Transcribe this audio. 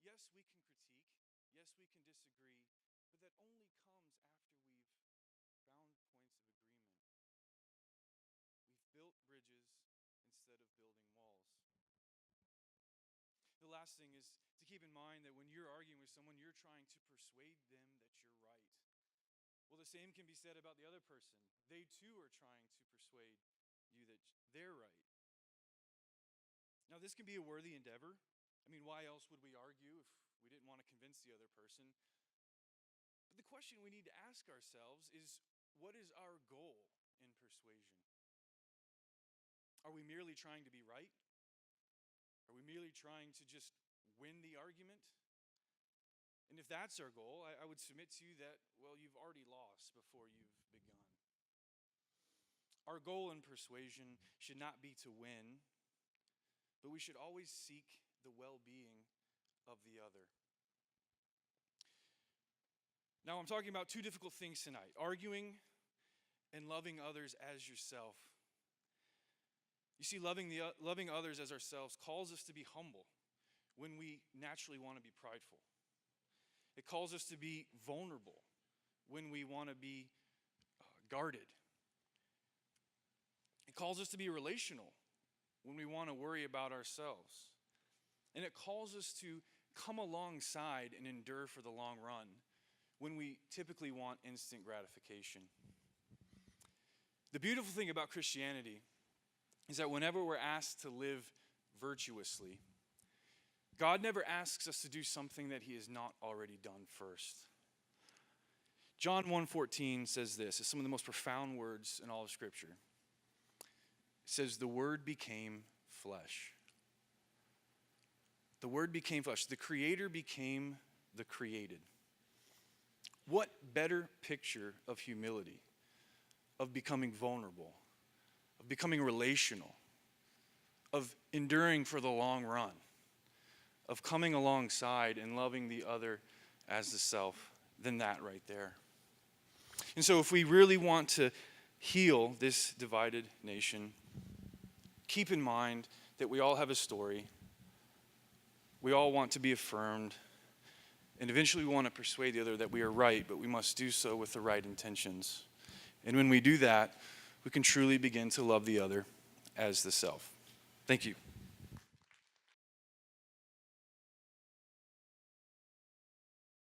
yes, we can critique, yes, we can disagree, but that only comes after we've found points of agreement. We've built bridges instead of building walls. The last thing is to keep in mind that when you're arguing with someone, you're trying to persuade them that you're right. Well, the same can be said about the other person. They too are trying to persuade you that they're right. Now, this can be a worthy endeavor. I mean, why else would we argue if we didn't want to convince the other person? But the question we need to ask ourselves is, what is our goal in persuasion? Are we merely trying to be right? Are we merely trying to just win the argument? And if that's our goal, I would submit to you that, well, you've already lost before you've begun. Our goal in persuasion should not be to win, but we should always seek the well-being of the other. Now, I'm talking about two difficult things tonight: arguing and loving others as yourself. You see, loving others as ourselves calls us to be humble when we naturally want to be prideful. It calls us to be vulnerable when we want to be guarded. It calls us to be relational when we want to worry about ourselves. And it calls us to come alongside and endure for the long run when we typically want instant gratification. The beautiful thing about Christianity is that whenever we're asked to live virtuously, God never asks us to do something that he has not already done first. John 1:14 says this. It's some of the most profound words in all of Scripture. It says, the Word became flesh. The Word became flesh. The Creator became the created. What better picture of humility, of becoming vulnerable, of becoming relational, of enduring for the long run, of coming alongside and loving the other as the self, than that right there. And so if we really want to heal this divided nation, keep in mind that we all have a story. We all want to be affirmed. And eventually we want to persuade the other that we are right, but we must do so with the right intentions. And when we do that, we can truly begin to love the other as the self. Thank you.